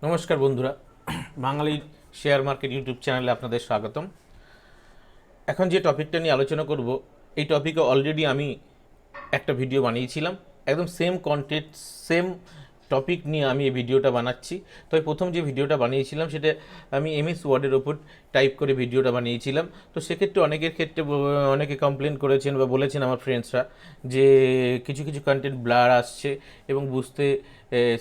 নমস্কার বন্ধুরা, বাঙালি share market YouTube চ্যানেলে আপনাদের স্বাগতম। এখন যে টপিকটা নিয়ে আলোচনা করব, এই টপিকে অলরেডি আমি একটা ভিডিও বানিয়েছিলাম। একদম সেম কন্টেন্ট, সেম টপিক নিয়ে আমি এই ভিডিওটা বানাচ্ছি। তবে প্রথম যে ভিডিওটা বানিয়েছিলাম সেটা আমি এমএস ওয়ার্ডের ওপর টাইপ করে ভিডিওটা বানিয়েছিলাম। তো সেক্ষেত্রে অনেকের ক্ষেত্রে অনেকে কমপ্লেন করেছেন বা বলেছেন আমার ফ্রেন্ডসরা যে কিছু কিছু কন্টেন্ট ব্লার আসছে এবং বুঝতে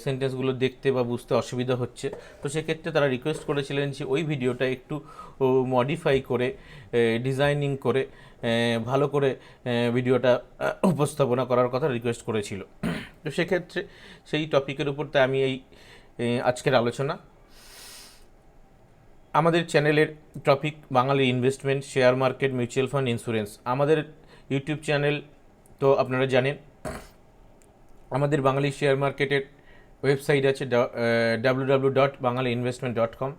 সেন্টেন্সগুলো দেখতে বা বুঝতে অসুবিধা হচ্ছে। তো সেক্ষেত্রে তারা রিকোয়েস্ট করেছিলেন যে ওই ভিডিওটা একটু মডিফাই করে, ডিজাইনিং করে, ভালো করে ভিডিওটা উপস্থাপনা করার কথা রিকোয়েস্ট করেছিল। তো সেক্ষেত্রে সেই টপিকের উপর তাই আমি এই আজকের আলোচনা। আমাদের চ্যানেলের টপিক বাঙালি investment, share market, mutual fund, insurance. আমাদের ইউটিউব চ্যানেল তো আপনারা জানেন। আমাদের বাঙালি শেয়ার মার্কেটের ওয়েবসাইট আছে www.bangaliinvestment.com।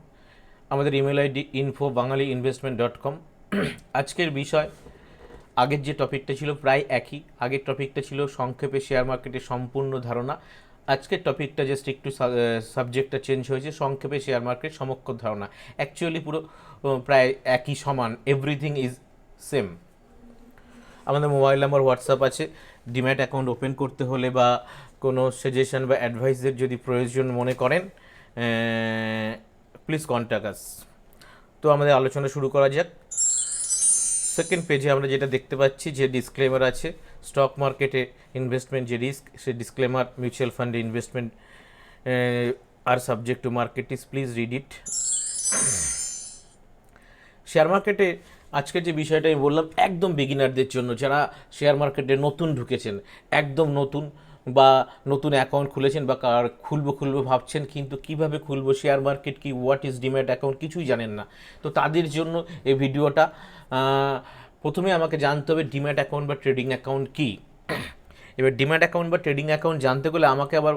আমাদের ইমেল আইডি info@bangaliinvestment.com। আজকের বিষয় আগের যে টপিকটা ছিল প্রায় একই। আগের টপিকটা ছিল সংক্ষেপে শেয়ার মার্কেটের সম্পূর্ণ ধারণা। আজকের টপিকটা জাস্ট একটু সাবজেক্টটা চেঞ্জ হয়েছে, সংক্ষেপে শেয়ার মার্কেট সমগ্র ধারণা। অ্যাকচুয়ালি পুরো প্রায় একই সমান, এভরিথিং ইজ সেম। আমাদের মোবাইল নাম্বার, হোয়াটসঅ্যাপ আছে। ডিম্যাট অ্যাকাউন্ট ওপেন করতে হলে বা কোনো সাজেশন বা অ্যাডভাইসের যদি প্রয়োজন মনে করেন, প্লিজ কন্ট্যাক্ট আস। তো আমাদের আলোচনা শুরু করা যাক। সেকেন্ড পেজে আমরা যেটা দেখতে পাচ্ছি যে ডিসক্লেমার আছে, স্টক মার্কেটে ইনভেস্টমেন্ট যে রিস্ক, সে ডিসক্লেমার মিউচুয়াল ফান্ডে ইনভেস্টমেন্ট আর subject to market is, please read it. Share মার্কেটে আজকের যে বিষয়টা আমি বললাম একদম বিগিনারদের জন্য, যারা শেয়ার মার্কেটে নতুন ঢুকেছেন, একদম নতুন বা নতুন অ্যাকাউন্ট খুলেছেন বা খুলবো ভাবছেন, কিন্তু কিভাবে খুলবো, শেয়ার মার্কেট কি, হোয়াট ইজ ডিম্যাট অ্যাকাউন্ট, কিছুই জানেন না। তো তাদের জন্য এই ভিডিওটা। প্রথমে আমাকে জানতে হবে ডিম্যাট অ্যাকাউন্ট বা ট্রেডিং অ্যাকাউন্ট কী। এবার ডিম্যাট অ্যাকাউন্ট বা ট্রেডিং অ্যাকাউন্ট জানতে গেলে আমাকে আবার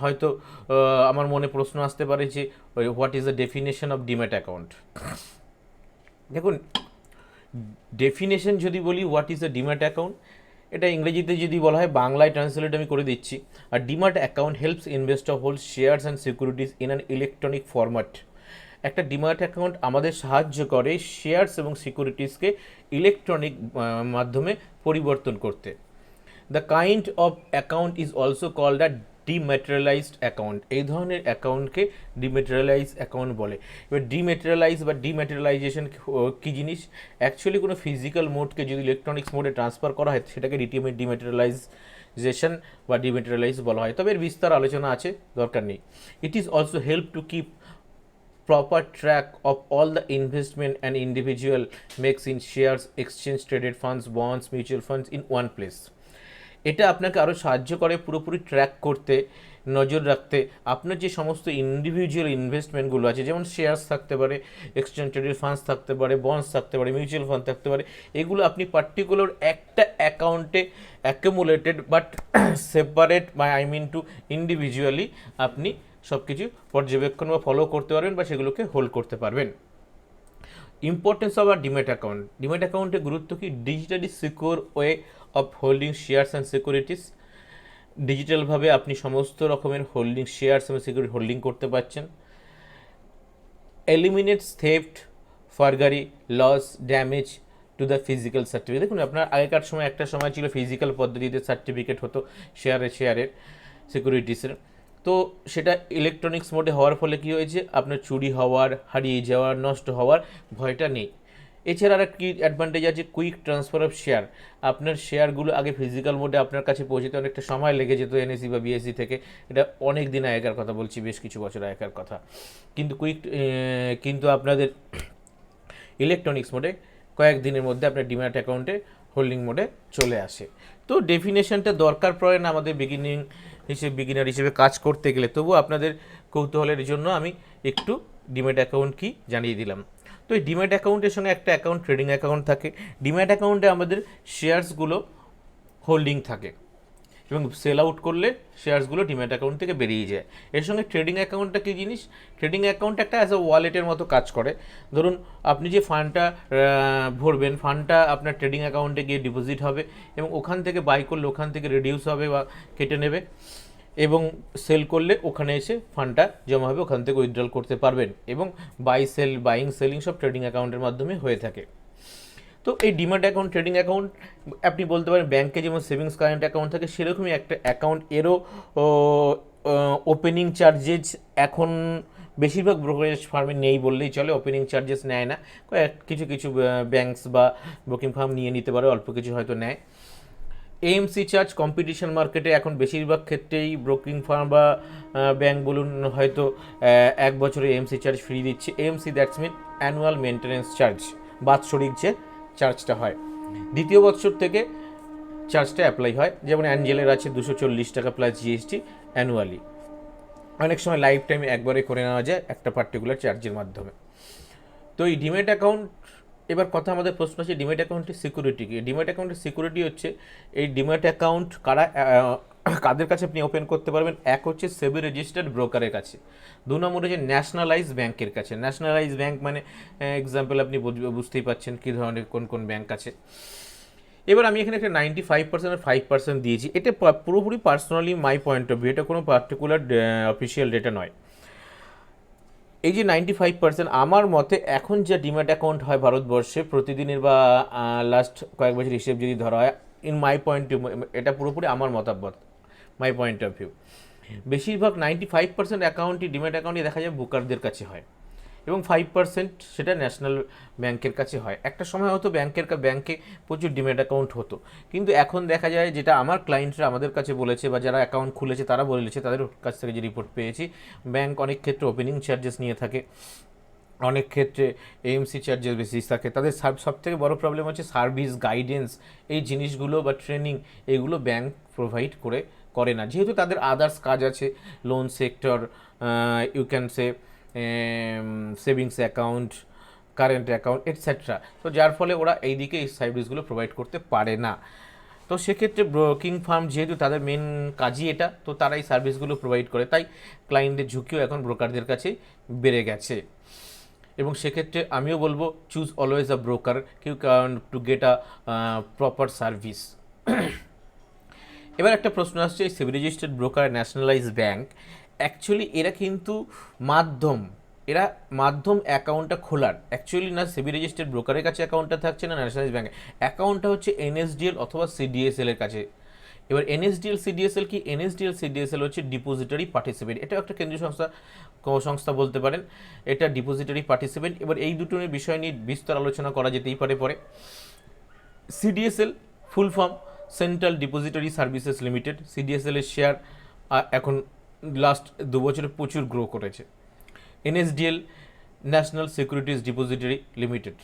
হয়তো আমার মনে প্রশ্ন আসতে পারে যে what is the definition of demat account. দেখুন, ডেফিনেশন যদি বলি what is the demat account, এটা ইংরেজিতে যদি বলা হয়, বাংলায় ট্রান্সলেট আমি করে দিচ্ছি। আর demat account helps investor hold shares and securities in an electronic format. একটা ডিম্যাট অ্যাকাউন্ট আমাদের সাহায্য করে শেয়ার্স এবং সিকিউরিটিজকে ইলেকট্রনিক মাধ্যমে পরিবর্তন করতে। The kind of account is also called a dematerialised account. এই ধরনের অ্যাকাউন্টকে ডিম্যাটেরিয়ালাইজ অ্যাকাউন্ট বলে। এবার ডিম্যাটেরিয়ালাইজ বা ডিম্যাটেরিয়ালাইজেশন কী জিনিস? অ্যাকচুয়ালি কোনো ফিজিক্যাল মোডকে যদি ইলেকট্রনিক্স মোডে ট্রান্সফার করা হয় সেটাকে ডিম্যাটেরিয়ালাইজেশন বা ডিম্যাটেরিয়ালাইজ বলা হয়। তবে এর বিস্তার আলোচনা আছে, দরকার নেই। It is also help to keep proper track of all the investment an individual makes in shares, exchange traded funds, bonds, mutual funds in one place. এটা আপনাকে আরও সাহায্য করে পুরোপুরি ট্র্যাক করতে, নজর রাখতে। আপনার যে সমস্ত ইন্ডিভিজুয়াল ইনভেস্টমেন্টগুলো আছে, যেমন শেয়ার্স থাকতে পারে, এক্সচেঞ্জ ট্রেডেড ফান্ডস থাকতে পারে, বন্ডস থাকতে পারে, মিউচুয়াল ফান্ড থাকতে পারে, এগুলো আপনি পার্টিকুলার একটা অ্যাকাউন্টে অ্যাকুমুলেটেড বাট সেপারেট বা টু ইন্ডিভিজুয়ালি আপনি সব কিছু পর্যবেক্ষণ বা ফলো করতে পারবেন বা সেগুলোকে হোল্ড করতে পারবেন। ইম্পর্টেন্স অফ আর ডিম্যাট অ্যাকাউন্ট। ডিম্যাট অ্যাকাউন্টের গুরুত্ব কি? Digitally secure way of holding shares and securities. ডিজিটালভাবে আপনি সমস্ত রকমের হোল্ডিং, শেয়ার্স এবং সিকিউরিটি হোল্ডিং করতে পারছেন। Eliminates theft, forgery, loss, damage to the physical certificate. দেখুন, আপনার আগেকার সময় একটা সময় ছিল ফিজিক্যাল পদ্ধতিতে সার্টিফিকেট হতো শেয়ারের সিকিউরিটিসের। তো সেটা ইলেকট্রনিক্স মোডে হওয়ার ফলে কী হয়েছে, আপনার চুরি হওয়ার, হারিয়ে যাওয়ার, নষ্ট হওয়ার ভয়টা নেই। এছাড়া আর কি অ্যাডভান্টেজ আছে, কুইক ট্রান্সফার অফ শেয়ার। আপনার শেয়ারগুলো আগে ফিজিক্যাল মোডে আপনার কাছে পৌঁছতে অনেকটা সময় লেগে যেত এনএসি বা বিএসসি থেকে। এটা অনেক দিন আগেকার কথা বলছি, বেশ কিছু বছর আগেকার কথা। কিন্তু আপনাদের ইলেকট্রনিক্স মোডে কয়েকদিনের মধ্যে আপনার ডিম্যাট অ্যাকাউন্টে হোল্ডিং মোডে চলে আসে। তো ডেফিনেশনটা দরকার পড়ে না আমাদের বিগিনার হিসেবে কাজ করতে গেলে। তবু আপনাদের কৌতূহলের জন্য আমি একটু ডিম্যাট অ্যাকাউন্ট কি জানিয়ে দিলাম। তো এই ডিম্যাট অ্যাকাউন্টের সঙ্গে একটা অ্যাকাউন্ট, ট্রেডিং অ্যাকাউন্ট থাকে। ডিম্যাট অ্যাকাউন্টে আমাদের শেয়ার্সগুলো হোল্ডিং থাকে এবং সেল আউট করলে শেয়ার্সগুলো ডিম্যাট অ্যাকাউন্ট থেকে বেরিয়ে যায়। এর সঙ্গে ট্রেডিং অ্যাকাউন্টটা কী জিনিস? ট্রেডিং অ্যাকাউন্ট একটা অ্যাজ এ ওয়ালেটের মতো কাজ করে। ধরুন, আপনি যে ফান্ডটা ভরবেন, ফান্ডটা আপনার ট্রেডিং অ্যাকাউন্টে গিয়ে ডিপোজিট হবে এবং ওখান থেকে বাই করলে ওখান থেকে রিডিউস হবে বা কেটে নেবে। এবং সেল করলে ওখানে এসে ফান্ডটা জমা হবে, ওখান থেকে উইথড্রল করতে পারবেন, এবং বাইং সেলিং সব ট্রেডিং অ্যাকাউন্টের মাধ্যমে হয়ে থাকে। তো এই ডিম্যাট অ্যাকাউন্ট, ট্রেডিং অ্যাকাউন্ট, আপনি বলতে পারেন ব্যাংকে যেমন সেভিংস কারেন্ট অ্যাকাউন্ট থাকে সেরকমই একটা অ্যাকাউন্ট। এরও ওপেনিং চার্জেস এখন বেশিরভাগ ব্রোকারেজ ফার্মে নেই বললেই চলে, ওপেনিং চার্জেস নেয় না, কিছু কিছু ব্যাংকস বা ব্রোকিং ফার্ম নিয়ে নিতে পারে, অল্প কিছু হয়তো নেয়। এএমসি চার্জ কম্পিটিশন মার্কেটে এখন বেশিরভাগ ক্ষেত্রেই ব্রোকিং ফার্ম বা ব্যাংক বলুন হয়তো 1 বছরে এএমসি চার্জ ফ্রি দিচ্ছে। AMC that's mean annual maintenance charge, বাৎসরিক যে চার্জটা হয়, দ্বিতীয় বছর থেকে চার্জটা অ্যাপ্লাই হয়। যেমন অ্যাঞ্জেলের আছে 240 টাকা প্লাস জিএসটি অ্যানুয়ালি। অনেক সময় লাইফ টাইমে একবারে করে নেওয়া যায় একটা পার্টিকুলার চার্জের মাধ্যমে। তো এই ডিমেট অ্যাকাউন্ট, এবার কথা আমাদের প্রশ্ন আছে ডিমেট অ্যাকাউন্টের সিকিউরিটি কি? ডিমেট অ্যাকাউন্টের সিকিউরিটি হচ্ছে এই ডিমেট অ্যাকাউন্ট কাদের কাছে আপনি ওপেন করতে পারবেন? এক হচ্ছে সেবি রেজিস্টার্ড ব্রোকারের কাছে, 2 নম্বর হচ্ছে ন্যাশনালাইজ ব্যাংকের কাছে। ন্যাশনালাইজ ব্যাংক মানে এক্সাম্পল আপনি বুঝতেই পাচ্ছেন কী ধরনের কোন কোন ব্যাংক আছে। এবার আমি এখানে একটা 95% আর 5% দিয়েছি, এটা পুরোপুরি personally my point of view, এটা কোনো পার্টিকুলার অফিসিয়াল ডেটা নয়। এই যে 95% আমার মতে এখন যে ডিম্যাট অ্যাকাউন্ট হয় ভারতবর্ষে প্রতিদিনের বা লাস্ট কয়েক বছর হিসেব যদি ধরা হয়, ইন মাই পয়েন্ট অফ, এটা পুরোপুরি আমার মতামত, মাই পয়েন্ট অফ ভিউ, বেশিরভাগ 95% অ্যাকাউন্টই ডিম্যাট অ্যাকাউন্টই দেখা যায় ব্রোকারদের কাছে হয়, এবং 5% সেটা ন্যাশনাল ব্যাংকের কাছে হয়। একটা সময় হতো ব্যাংকে প্রচুর ডিম্যাট অ্যাকাউন্ট হতো, কিন্তু এখন দেখা যায়, যেটা আমার ক্লায়েন্টরা আমাদের কাছে বলেছে বা যারা অ্যাকাউন্ট খুলেছে তারা বলেছে, তাদের কাছ থেকে যে রিপোর্ট পেয়েছি, ব্যাংক অনেক ক্ষেত্রে ওপেনিং চার্জেস নিয়ে থাকে, অনেক ক্ষেত্রে এএমসি চার্জেস বেশি থাকে। তাদের সবথেকে বড় প্রবলেম হচ্ছে সার্ভিস, গাইডেন্স, এই জিনিসগুলো বা ট্রেনিং, এগুলো ব্যাংক প্রোভাইড করে না, যেহেতু তাদের আদার্স কাজ আছে, loan sector, you can say savings account, current account etcetera. তো যার ফলে ওরা এই দিকে এই সার্ভিসগুলো প্রোভাইড করতে পারে না। তো সেক্ষেত্রে ব্রোকিং ফার্ম যেহেতু তাদের মেন কাজই এটা, তো তারা এই সার্ভিসগুলো প্রোভাইড করে, তাই ক্লায়েন্টের ঝুঁকিও এখন ব্রোকারদের কাছে বেড়ে গেছে। এবং সেক্ষেত্রে আমিও বলবো choose always a broker to get a proper service. এবার একটা প্রশ্ন আসছে, এই SEBI registered broker, nationalise bank, actually এরা কিন্তু মাধ্যম অ্যাকাউন্টটা খোলার, অ্যাকচুয়ালি না সেবি রেজিস্টার্ড ব্রোকারের কাছে অ্যাকাউন্টটা থাকছে, না ন্যাশনালাইজ ব্যাংকে অ্যাকাউন্টটা হচ্ছে এনএসডিএল অথবা সিডিএসএল এর কাছে। এবার এনএসডিএল সিডিএসএল কি? এনএসডিএল সিডিএসএল হচ্ছে ডিপোজিটারি পার্টিসিপেন্ট, এটা একটা কেন্দ্রীয় সংস্থা বলতে পারেন, এটা ডিপোজিটারি পার্টিসিপেন্ট। এবার এই দুটো বিষয় নিয়ে বিস্তর আলোচনা করা যেতেই পারে পরে। CDSL full form central depository services limited. CDSL এর শেয়ার এখন লাস্ট 2 বছরে প্রচুর গ্রো করেছে। NSDL national securities depository limited.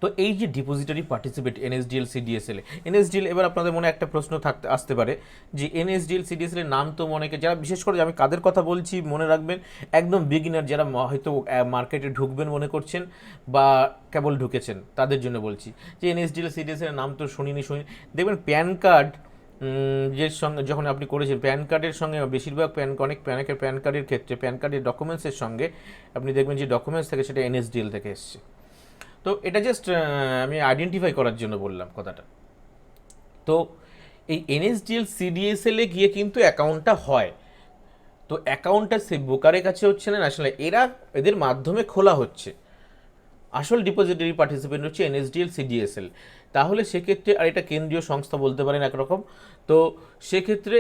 তো এই যে ডিপোজিটরি পার্টিসিপেট এনএসডিএল সিডিএসএল, এবার আপনাদের মনে একটা প্রশ্ন আসতে পারে যে এনএসডিএল সিডিএসএল এর নাম তো অনেকে, যারা বিশেষ করে আমি কাদের কথা বলছি মনে রাখবেন, একদম বিগিনার, যারা হয়তো মার্কেটে ঢুকবেন মনে করছেন বা কেবল ঢুকেছেন, তাদের জন্য বলছি যে এনএসডিএল সিডিএসএল এর নাম তো শুনিনি। দেখবেন প্যান কার্ড যে সঙ্গে যখন আপনি করেছেন, প্যান কার্ডের সঙ্গে বেশিরভাগ অনেকের প্যান কার্ডের ক্ষেত্রে প্যান কার্ডের ডকুমেন্টসের সঙ্গে আপনি দেখবেন যে ডকুমেন্টস থেকে সেটা এনএসডিএল থেকে এসছে। তো এটা জাস্ট আমি আইডেন্টিফাই করার জন্য বললাম কথাটা। তো এই এনএসডিএল সিডিএসএল এ গিয়ে কিন্তু অ্যাকাউন্টটা হয়, তো অ্যাকাউন্টটা সে ব্রোকারের কাছে হচ্ছে না, আসলে এদের মাধ্যমে খোলা হচ্ছে। আসল ডিপোজিটরি পার্টিসিপেন্ট হচ্ছে এনএসডিএল সিডিএসএল। তাহলে সেক্ষেত্রে, আর এটা কেন্দ্রীয় সংস্থা বলতে পারেন একরকম, তো সেক্ষেত্রে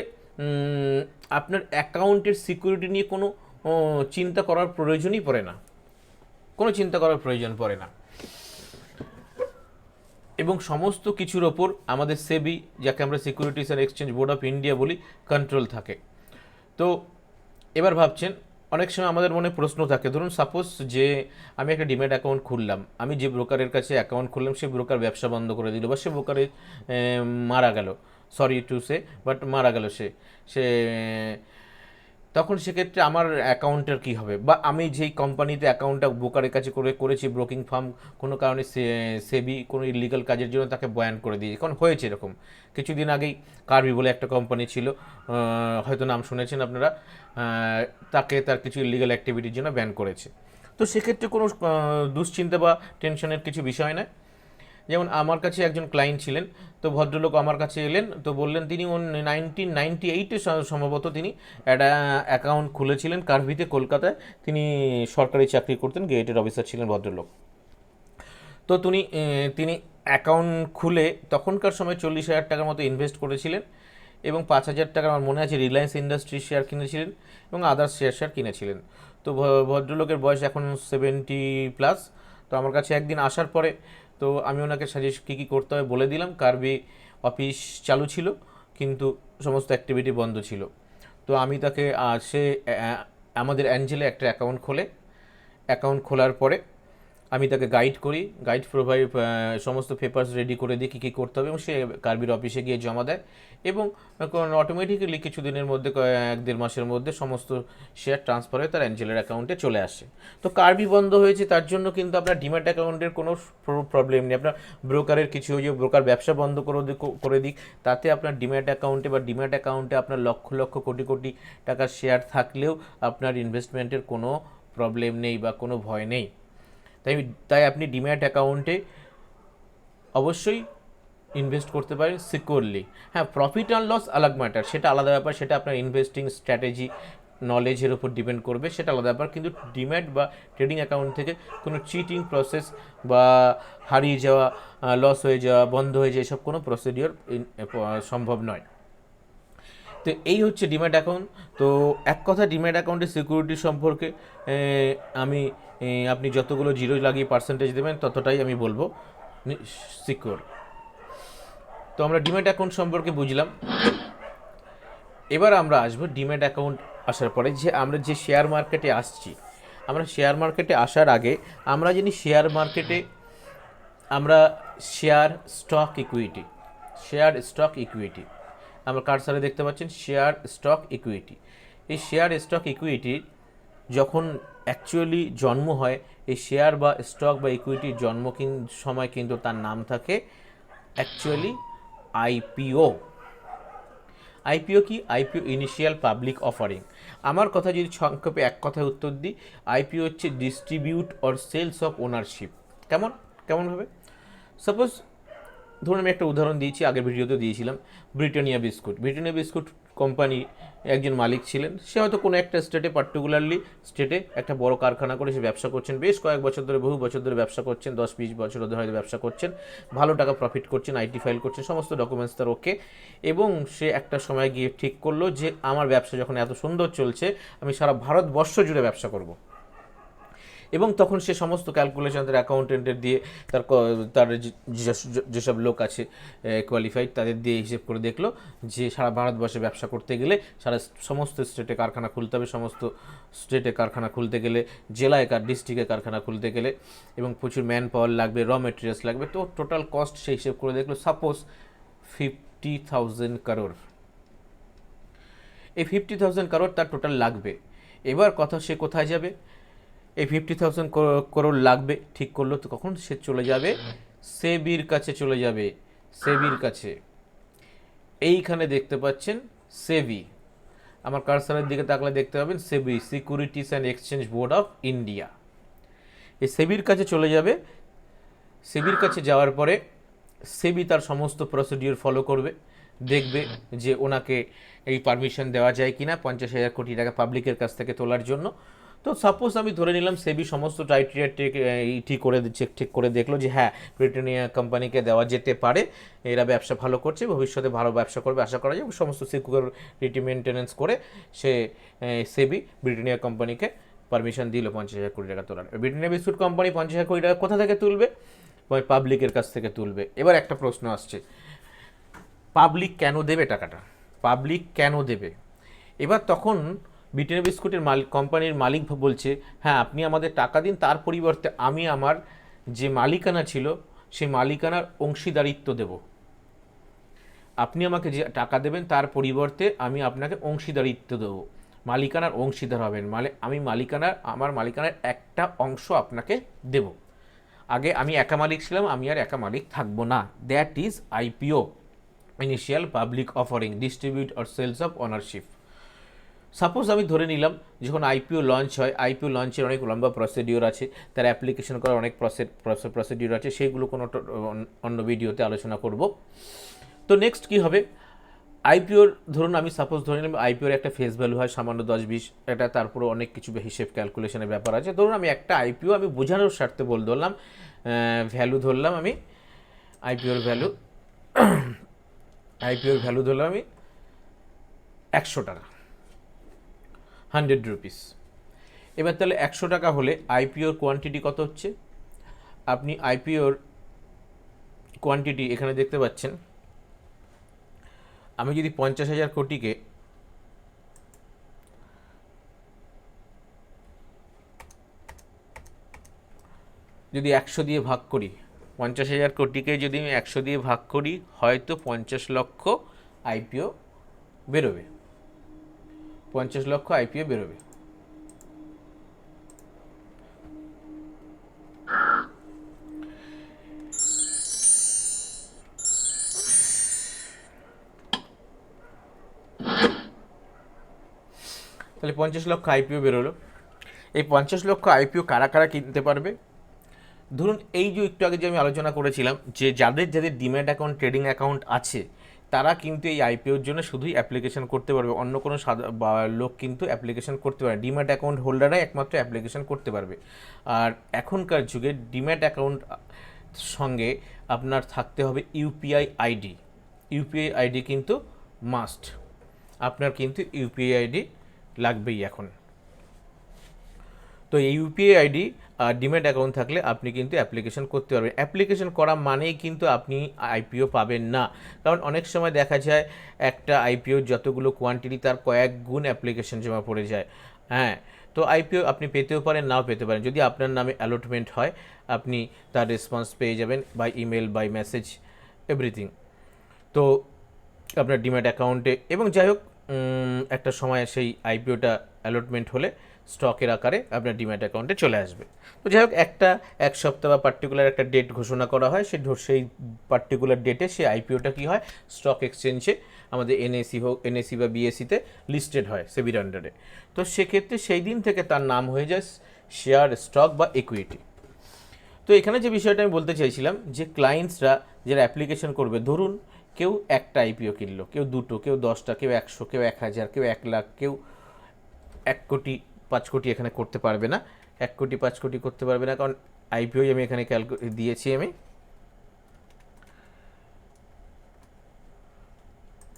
আপনার অ্যাকাউন্টের সিকিউরিটি নিয়ে কোনো চিন্তা করার প্রয়োজনই পড়ে না, কোনো চিন্তা করার প্রয়োজন পড়ে না। এবং সমস্ত কিছুর ওপর আমাদের সেবি, যাকে আমরা securities and exchange board of India বলি, কন্ট্রোল থাকে। তো এবার ভাবছেন, অনেক সময় আমাদের মনে প্রশ্ন থাকে, ধরুন সাপোজ যে আমি একটা ডিম্যাট অ্যাকাউন্ট খুললাম, আমি যে ব্রোকারের কাছে অ্যাকাউন্ট খুললাম সে ব্রোকার ব্যবসা বন্ধ করে দিল, বা সে ব্রোকারে মারা গেল, সরি টু সে, বাট মারা গেল সে তখন সেক্ষেত্রে আমার অ্যাকাউন্টের কী হবে? বা আমি যেই কোম্পানিতে অ্যাকাউন্টটা ব্রোকারের কাছে করেছি, ব্রোকিং ফার্ম কোনো কারণে সেবি কোনো ইলিগাল কাজের জন্য তাকে বয়ান করে দিয়েছে। কারণ হয়েছে এরকম, কিছুদিন আগেই কার্বি বলে একটা কোম্পানি ছিল, হয়তো নাম শুনেছেন আপনারা, তাকে তার কিছু ইলিগাল অ্যাক্টিভিটির জন্য ব্যান করেছে। তো সেক্ষেত্রে কোনো দুশ্চিন্তা বা টেনশনের কিছু বিষয় নয়। যেমন আমার কাছে একজন ক্লায়েন্ট ছিলেন, তো ভদ্রলোক আমার কাছে এলেন, তো বললেন তিনি 1998-এ সম্ভবত তিনি একটা অ্যাকাউন্ট খুলেছিলেন কার্ভিতে, কলকাতায়। তিনি সরকারি চাকরি করতেন, গেটের অফিসার ছিলেন ভদ্রলোক। তো তিনি অ্যাকাউন্ট খুলে তখনকার সময় 40,000 টাকার মতো ইনভেস্ট করেছিলেন, এবং 5,000 টাকা আমার মনে আছে রিলায়েন্স ইন্ডাস্ট্রি শেয়ার কিনেছিলেন, এবং আদার্স শেয়ার কিনেছিলেন। তো ভদ্রলোকের বয়স এখন 70+। তো আমার কাছে একদিন আসার পরে তো আমি ওনাকে সাজেস্ট কী কী করতে হবে বলে দিলাম। কার্ভি অফিস চালু ছিল, কিন্তু সমস্ত অ্যাক্টিভিটি বন্ধ ছিল। তো আমি তাকে সে আমাদের অ্যাঞ্জেলে একটা অ্যাকাউন্ট খোলে। অ্যাকাউন্ট খোলার পরে আমি তাকে গাইড করি, গাইড প্রোভাইড, সমস্ত পেপারস রেডি করে দিই কী কী করতে হবে, এবং সে কার্ভির অফিসে গিয়ে জমা দেয়, এবং অটোমেটিক্যালি কিছুদিনের মধ্যে, 1-1.5 মাসের মধ্যে সমস্ত শেয়ার ট্রান্সফার হয়ে তার অ্যাঞ্জেলের অ্যাকাউন্টে চলে আসে। তো কার্ভি বন্ধ হয়েছে, তার জন্য কিন্তু আপনার ডিম্যাট অ্যাকাউন্টের কোনো প্রবলেম নেই। আপনার ব্রোকারের কিছু যে ব্রোকার ব্যবসা বন্ধ করে দিক, তাতে আপনার ডিম্যাট অ্যাকাউন্টে আপনার লক্ষ লক্ষ কোটি কোটি টাকার শেয়ার থাকলেও আপনার ইনভেস্টমেন্টের কোনো প্রবলেম নেই বা কোনো ভয় নেই। তাই আপনি ডিম্যাট অ্যাকাউন্টে অবশ্যই ইনভেস্ট করতে পারেন সিকিউরলি। হ্যাঁ, প্রফিট অ্যান্ড লস আলাদা ম্যাটার, সেটা আলাদা ব্যাপার, সেটা আপনার ইনভেস্টিং স্ট্র্যাটেজি নলেজের উপর ডিপেন্ড করবে, সেটা আলাদা ব্যাপার। কিন্তু ডিম্যাট বা ট্রেডিং অ্যাকাউন্ট থেকে কোনো চিটিং প্রসেস বা হারিয়ে যাওয়া, লস হয়ে যাওয়া, বন্ধ হয়ে যাওয়া, এসব কোনো প্রসিডিওর সম্ভব নয়। তো এই হচ্ছে ডিম্যাট অ্যাকাউন্ট। তো এক কথা ডিম্যাট অ্যাকাউন্টের সিকিউরিটি সম্পর্কে আমি আপনি যতগুলো জিরো লাগিয়ে পার্সেন্টেজ দেবেন ততটাই আমি বলবো সিকিউর। তো আমরা ডিম্যাট অ্যাকাউন্ট সম্পর্কে বুঝলাম। এবার আমরা আসবো ডিম্যাট অ্যাকাউন্ট আসার পরে যে আমরা যে শেয়ার মার্কেটে আসছি, আমরা শেয়ার মার্কেটে আসার আগে আমরা জানি শেয়ার মার্কেটে আমরা শেয়ার স্টক ইকুইটি আমরা কার্সারে দেখতে পাচ্ছেন শেয়ার স্টক ইকুইটি। এই শেয়ার স্টক ইকুইটির যখন অ্যাকচুয়ালি জন্ম হয়, এই শেয়ার বা স্টক বা ইকুইটির সময় কিন্তু তার নাম থাকে অ্যাকচুয়ালি আইপিও। কি? IPO initial public offering. আমার কথা যদি সংক্ষেপে এক কথায় উত্তর দিই, আইপিও হচ্ছে distribute or sales of ownership. কেমনভাবে? সাপোজ ধরুন আমি একটা উদাহরণ দিয়েছি, আগের ভিডিওতে দিয়েছিলাম, ব্রিটানিয়া বিস্কুট কোম্পানি একজন মালিক ছিলেন। সে হয়তো কোনো একটা পার্টিকুলারলি স্টেটে একটা বড় কারখানা করে সে ব্যবসা করছেন, বেশ কয়েক বছর ধরে, বহু বছর ধরে ব্যবসা করছেন, 10-20 বছর ধরে হয়তো ব্যবসা করছেন, ভালো টাকা প্রফিট করছেন, আইটি ফাইল করছেন, সমস্ত ডকুমেন্টস তার ওকে। এবং সে একটা সময় গিয়ে ঠিক করলো যে আমার ব্যবসা যখন এত সুন্দর চলছে, আমি সারা ভারতবর্ষ জুড়ে ব্যবসা করব। এবং তখন সে সমস্ত ক্যালকুলেশন তার অ্যাকাউন্টেন্টের দিয়ে, তার যেসব লোক আছে কোয়ালিফাইড, তাদের দিয়ে হিসেব করে দেখলো যে সারা ভারতবর্ষে ব্যবসা করতে গেলে সমস্ত স্টেটে কারখানা খুলতে হবে, সমস্ত স্টেটে কারখানা খুলতে গেলে, জেলায় ডিস্ট্রিক্টে কারখানা খুলতে গেলে, এবং প্রচুর ম্যান পাওয়ার লাগবে, র মেটেরিয়ালস লাগবে। তো টোটাল কস্ট সেই হিসেব করে দেখলো সাপোজ 50,000 crore। এই 50,000 crore তার টোটাল লাগবে। এবার কথা, সে কোথায় যাবে? এই 50,000 crore লাগবে ঠিক করলো, তো কখন সে চলে যাবে? সেবির কাছে চলে যাবে। সেবির কাছে এইখানে দেখতে পাচ্ছেন সেবি, আমার কার্সারের দিকে তাকলে দেখতে পাবেন SEBI, securities and exchange board of India. এই সেবির কাছে চলে যাবে। সেবির কাছে যাওয়ার পরে সেবি তার সমস্ত প্রসিডিওর ফলো করবে, দেখবে যে ওনাকে এই পারমিশন দেওয়া যায় কিনা 50,000 কোটি টাকা পাবলিকের কাছ থেকে তোলার জন্য। তো সাপোজ আমি ধরে নিলাম সেবি সমস্ত ক্রাইটেরিয়া ঠিক করে দেখলো যে হ্যাঁ, ব্রিটানিয়া কোম্পানিকে দেওয়া যেতে পারে, এরা ব্যবসা ভালো করছে, ভবিষ্যতে ভালো ব্যবসা করবে আশা করা যায়, সমস্ত সিকিউরিটি মেনটেন্যান্স করে সেবি ব্রিটানিয়া কোম্পানিকে পারমিশন দিল 50,000 কোটি টাকা তোলার। ব্রিটানিয়া বিস্কুট কোম্পানি 50,000 কোটি টাকা কোথা থেকে তুলবে? পাবলিকের কাছ থেকে তুলবে। এবার একটা প্রশ্ন আসছে, পাবলিক কেন দেবে টাকাটা? পাবলিক কেন দেবে? এবার তখন ব্রিটানিয়া বিস্কুটের কোম্পানির মালিক বলছে, হ্যাঁ আপনি আমাদের টাকা দিন, তার পরিবর্তে আমি আমার যে মালিকানা ছিল সেই মালিকানার অংশীদারিত্ব দেব। আপনি আমাকে যে টাকা দেবেন তার পরিবর্তে আমি আপনাকে অংশীদারিত্ব দেবো, মালিকানার অংশীদার হবেন, আমি আমার মালিকানার একটা অংশ আপনাকে দেব। আগে আমি একা মালিক ছিলাম, আমি আর একা মালিক থাকবো না। That is IPO, initial public offering, distribute or sales of ownership. Suppose আমি ধরে নিলাম যখন আইপিও লঞ্চ হয়, আইপিও লঞ্চের অনেক লম্বা প্রসিডিওর আছে, তার অ্যাপ্লিকেশন করার অনেক প্রসিডিওর আছে, সেইগুলো কোনো অন্য ভিডিওতে আলোচনা করব। তো নেক্সট কী হবে, আইপিওর ধরুন আমি সাপোজ ধরে নিলাম আইপিওর একটা ফেস ভ্যালু হয় সামান্য 10-20, এটা তারপরে অনেক কিছু হিসেব ক্যালকুলেশনের ব্যাপার আছে। ধরুন আমি একটা আইপিও আমি বোঝানোর স্বার্থে ধরলাম, ভ্যালু ধরলাম আমি আইপিওর ভ্যালু ধরলাম আমি 100 টাকা, 100 রুপিস। এবার তাহলে 100 টাকা হলে আইপিওর কোয়ান্টিটি কত হচ্ছে, আপনি আইপিওর কোয়ান্টিটি এখানে দেখতে পাচ্ছেন। আমি যদি 50,000 কোটিকে যদি 100 দিয়ে ভাগ করি, 50,000 কোটিকে যদি আমি 100 দিয়ে ভাগ করি, হয়তো 50 লক্ষ আইপিও বেরোবে, 50 লক্ষ আইপিও বেরোবে। তাহলে 50 লক্ষ আইপিও বেরোলো। এই 50 লক্ষ আইপিও কারা কারা কিনতে পারবে? ধরুন এই যে একটু আগে যে আমি আলোচনা করেছিলাম যে যাদের ডিম্যাট অ্যাকাউন্ট, ট্রেডিং অ্যাকাউন্ট আছে, তারা কিন্তু এই আইপিওর জন্য শুধুই অ্যাপ্লিকেশন করতে পারবে, অন্য কোনো লোক কিন্তু অ্যাপ্লিকেশন করতে পারে, ডিম্যাট অ্যাকাউন্ট হোল্ডাররাই একমাত্র অ্যাপ্লিকেশন করতে পারবে। আর এখনকার যুগে ডিম্যাট অ্যাকাউন্ট সঙ্গে আপনার থাকতে হবে ইউপিআই আইডি। ইউপিআই আইডি কিন্তু মাস্ট, আপনার কিন্তু ইউপিআই আইডি লাগবেই এখন। তো এই ইউপিআই আইডি আর ডিম্যাট অ্যাকাউন্ট থাকলে আপনি কিন্তু অ্যাপ্লিকেশন করতে পারবেন। অ্যাপ্লিকেশন করা মানেই কিন্তু আপনি আইপিও পাবেন না, কারণ অনেক সময় দেখা যায় একটা আইপিও যতগুলো কোয়ান্টিটি তার কয়েক গুণ অ্যাপ্লিকেশন জমা পড়ে যায়। হ্যাঁ, তো আইপিও আপনি পেতেও পারেন, নাও পেতে পারেন। যদি আপনার নামে অ্যালটমেন্ট হয়, আপনি তার রেসপন্স পেয়ে যাবেন by email, by message, everything. তো আপনার ডিম্যাট অ্যাকাউন্টে এবং যাই হোক একটা সময় সেই আইপিওটা অ্যালটমেন্ট হলে স্টকের আকারে আপনার ডিম্যাট অ্যাকাউন্টে চলে আসবে। তো যাই হোক এক সপ্তাহ বা পার্টিকুলার একটা ডেট ঘোষণা করা হয়, সেই পার্টিকুলার ডেটে সেই আইপিওটা কী হয়, স্টক এক্সচেঞ্জে আমাদের এনএসি বা বিএসসিতে লিস্টেড হয় সেবির আন্ডারে। তো সেক্ষেত্রে সেই দিন থেকে তার নাম হয়ে যায় শেয়ার, স্টক বা ইকুইটি। তো এখানে যে বিষয়টা আমি বলতে চাইছিলাম যে ক্লায়েন্টসরা যারা অ্যাপ্লিকেশন করবে, ধরুন কেউ একটা আইপিও কিনলো, কেউ দুটো, কেউ 10টা, কেউ 100, কেউ 1000, কেউ 1 লাখ, কেউ 1 কোটি 5 কোটি এখানে করতে পারবে না। 1 কোটি 5 কোটি করতে পারবে না, কারণ আইপিও আমি এখানে দিয়েছি আমি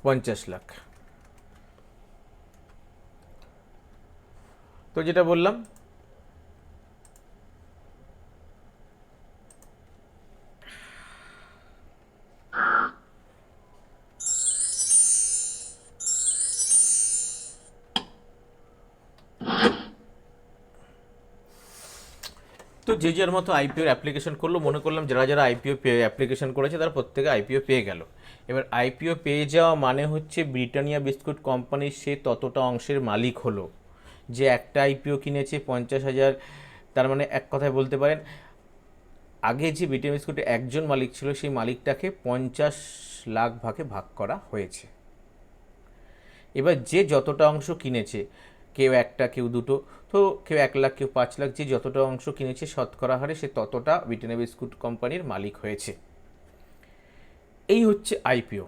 50 লাখ। তো যেটা বললাম, তো যে যার মতো আইপিওর অ্যাপ্লিকেশন করলো, মনে করলাম যারা আইপিও অ্যাপ্লিকেশন করেছে তারা প্রত্যেকে আইপিও পেয়ে গেল। এবার আইপিও পেয়ে যাওয়া মানে হচ্ছে ব্রিটানিয়া বিস্কুট কোম্পানির সে ততটা অংশের মালিক হলো। যে একটা আইপিও কিনেছে 50,000, তার মানে এক কথায় বলতে পারেন আগে যে ব্রিটানিয়া বিস্কুটে একজন মালিক ছিল, সেই মালিকটাকে 50 লাখ ভাগে ভাগ করা হয়েছে। এবার যে যতটা অংশ কিনেছে, কেউ একটা, কেউ দুটো, তো কেউ 1 লাখ, কেউ 5 লাখ, যে যতটা অংশ কিনেছে শতকরা হারে সে ততটা ব্রিটানিয়া বিস্কুট কোম্পানির মালিক হয়েছে। এই হচ্ছে আইপিও।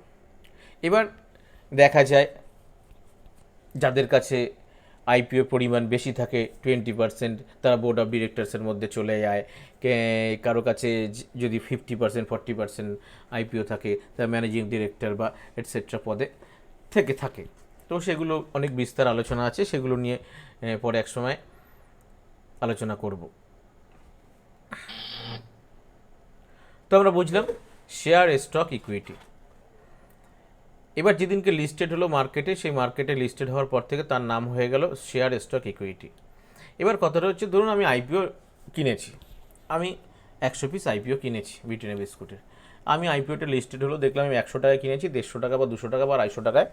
এবার দেখা যায় যাদের কাছে আইপিও পরিমাণ বেশি থাকে 20%, তারা বোর্ড অফ ডিরেক্টরসের মধ্যে চলে যায়। কারো কাছে যদি 50%, 40% আইপিও থাকে, তার ম্যানেজিং ডিরেক্টর বা এটসেট্রা পদে থাকে। তো সেগুলো অনেক বিস্তার আলোচনা আছে, সেগুলো নিয়ে পরে এক সময় আলোচনা করব। তো আমরা বুঝলাম শেয়ার, স্টক, ইকুইটি। এবার যেদিনকে লিস্টেড হলো মার্কেটে, সেই মার্কেটে লিস্টেড হওয়ার পর থেকে তার নাম হয়ে গেল শেয়ার, স্টক, ইকুইটি। এবার কথাটা হচ্ছে, ধরুন আমি আইপিও কিনেছি, আমি 100 পিস আইপিও কিনেছি ব্রিটানিয়া বিস্কুটের। আমি আইপিওটা লিস্টেড হলো, দেখলাম আমি 100 টাকায় কিনেছি, 150 টাকা বা 200 টাকা বা 250 টাকায়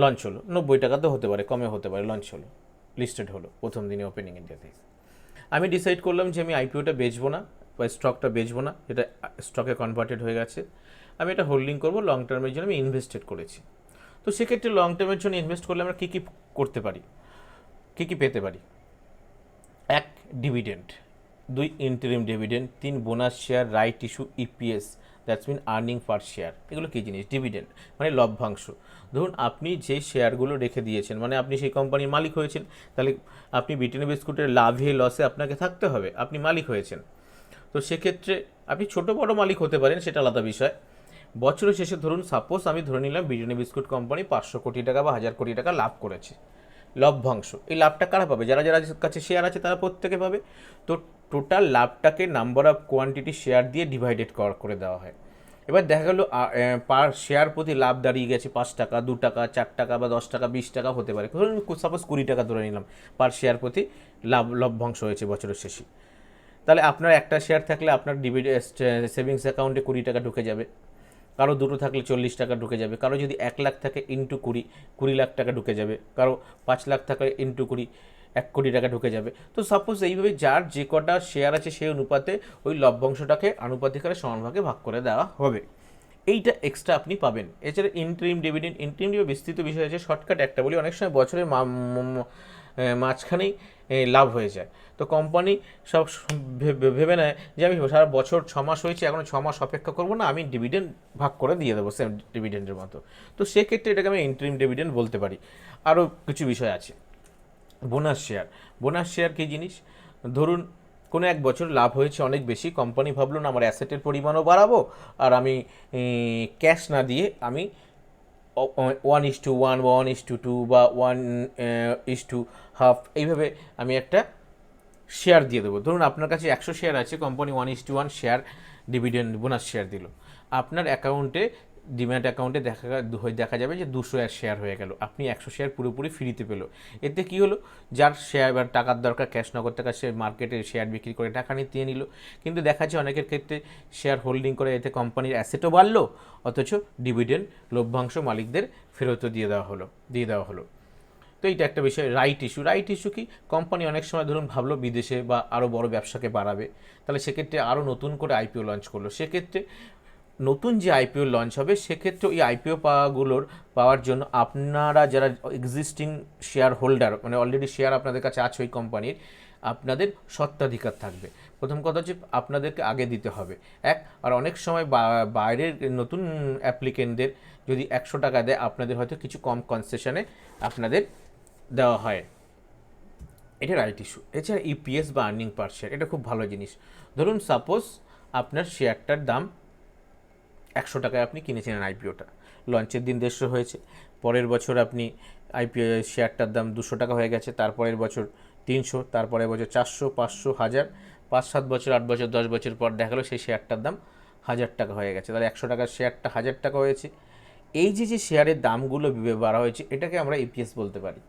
লঞ্চ হলো, 90 টাকা তো হতে পারে, কমে হতে পারে, লঞ্চ হলো, লিস্টেড হলো প্রথম দিনে ওপেনিং ইন্ডিয়াতে। আমি ডিসাইড করলাম যে আমি আইপিওটা বেচবো না বা স্টকটা বেচবো না, এটা স্টকে কনভার্টেড হয়ে গেছে, আমি এটা হোল্ডিং করবো, লং টার্মের জন্য আমি ইনভেস্টেড করেছি। তো সেক্ষেত্রে লং টার্মের জন্য ইনভেস্ট করলে আমরা কী কী করতে পারি? কী কী পেতে পারি? 1 dividend, 2 interim dividend, 3 bonus share, right issue, EPS, that's mean earning per share. এগুলো কী জিনিস? ডিভিডেন্ড মানে লভ্যাংশ। ধরুন আপনি যে শেয়ারগুলো রেখে দিয়েছেন, মানে আপনি সেই কোম্পানির মালিক হয়েছেন, তাহলে আপনি ব্রিটানিয়া বিস্কুটের লাভে লসে আপনাকে থাকতে হবে, আপনি মালিক হয়েছেন। তো সেক্ষেত্রে আপনি ছোটো বড়ো মালিক হতে পারেন, সেটা আলাদা বিষয়। বছরের শেষে ধরুন সাপোজ আমি ধরে নিলাম ব্রিটানিয়া বিস্কুট কোম্পানি 500 কোটি টাকা বা 1000 কোটি টাকা লাভ করেছে, লভ্যাংশ। এই লাভটা কারা পাবে? যারা যারা কাছে শেয়ার আছে তারা প্রত্যেকে পাবে। তো টোটাল লাভটাকে নাম্বার অফ কোয়ান্টিটি শেয়ার দিয়ে ডিভাইডেড করে দেওয়া হয়। এবার দেখা গেলো পার শেয়ার প্রতি লাভ দাঁড়িয়ে গেছে 5 টাকা, 2 টাকা, 4 টাকা বা 10 টাকা, 20 টাকা হতে পারে। ধরুন সাপোজ 20 টাকা ধরে নিলাম পার শেয়ার প্রতি লভ্যাংশ হয়েছে বছরের শেষে। তাহলে আপনার একটা শেয়ার থাকলে আপনার সেভিংস অ্যাকাউন্টে 20 টাকা ঢুকে যাবে, কারো দুটো থাকলে 40 টাকা ঢুকে যাবে, কারো যদি 1 লাখ থাকে ইন্টু 20 লাখ টাকা ঢুকে যাবে, কারো 5 লাখ থাকলে ইন্টু 1 কোটি টাকা ঢুকে যাবে। তো সাপোজ এইভাবে যার যে কটা শেয়ার আছে সেই অনুপাতে ওই লভ্যাংশটাকে আনুপাতিক হারে সমানভাগে ভাগ করে দেওয়া হবে। এইটা এক্সট্রা আপনি পাবেন। এছাড়া ইন্টারিম ডিভিডেন্ড, বিস্তৃত বিষয় আছে, শর্টকাট একটা বলি, অনেক সময় বছরের মাঝখানেই লাভ হয়ে যায়। তো কোম্পানি সব ভেবে নেয় যে আমি সারা বছর 6 মাস হয়েছে, এখন 6 মাস অপেক্ষা করবো না, আমি ডিভিডেন্ড ভাগ করে দিয়ে দেবো সেম ডিভিডেন্ডের মতো। তো সেক্ষেত্রে এটাকে আমি ইন্টারিম ডিভিডেন্ড বলতে পারি। আরও কিছু বিষয় আছে। বোনাস শেয়ার, বোনাস শেয়ার কী জিনিস? ধরুন কোনো এক বছর লাভ হয়েছে অনেক বেশি, কোম্পানি ভাবলো না আমার অ্যাসেটের পরিমাণও বাড়াবো, আর আমি ক্যাশ না দিয়ে আমি 1:1 বা 1:2 বা 1:half এইভাবে আমি একটা শেয়ার দিয়ে দেবো। ধরুন আপনার কাছে 100 শেয়ার আছে, company 1:1 share dividend bonus share দিল, আপনার অ্যাকাউন্টে ডিম্যাট অ্যাকাউন্টে দেখা যাবে যে 200 শেয়ার হয়ে গেল, আপনি 100 শেয়ার পুরোপুরি ফ্রিতে পেলো। এতে কী হলো? যার শেয়ার বা টাকার দরকার, ক্যাশ নগদ টাকা, সে মার্কেটে শেয়ার বিক্রি করে টাকা নিয়ে নিল। কিন্তু দেখা যাচ্ছে অনেকের ক্ষেত্রে শেয়ার হোল্ডিং করে এতে কোম্পানির অ্যাসেটও বাড়লো, অথচ ডিভিডেন্ড লভ্যাংশ মালিকদের ফেরতও দিয়ে দেওয়া হলো। তো এইটা একটা বিষয়। রাইট ইস্যু কি? কোম্পানি অনেক সময় ধরুন ভাবলো বিদেশে বা আরও বড় ব্যবসাকে বাড়াবে, তাহলে সেক্ষেত্রে আরও নতুন করে আইপিও লঞ্চ করলো। সেক্ষেত্রে নতুন যে আইপিও লঞ্চ হবে, সেক্ষেত্রে ওই আইপিও পাওয়ার জন্য আপনারা যারা এক্সিস্টিং শেয়ার হোল্ডার, মানে অলরেডি শেয়ার আপনাদের কাছে আছে ওই কোম্পানির, আপনাদের স্বত্বাধিকার থাকবে। প্রথম কথা হচ্ছে আপনাদেরকে আগে দিতে হবে আর অনেক সময় বাইরের নতুন অ্যাপ্লিকেন্টদের যদি 100 টাকা দেয়, আপনাদের হয়তো কিছু কম কনসেশনে আপনাদের দেওয়া হয়। এটা রাইট ইস্যু। এছাড়া ইপিএস বা আর্নিং পার শেয়ার, এটা খুব ভালো জিনিস। ধরুন সাপোজ আপনার শেয়ারটার দাম 100 টাকায় আপনি কিনেছিলেন, আইপিওটা লঞ্চের দিন 150 হয়েছে, পরের বছর আপনি আইপিও শেয়ারটার দাম 200 টাকা হয়ে গেছে, তারপরের বছর 300, তারপরের বছর 400, 500, 1000, 5-7 বছর, 8 বছর, 10 বছর পর দেখা গেলো সেই শেয়ারটার দাম 1000 টাকা হয়ে গেছে। তাহলে 100 টাকার শেয়ারটা 1000 টাকা হয়েছে। এই যে শেয়ারের দামগুলো বাড়া হয়েছে, এটাকে আমরা ইপিএস বলতে পারি।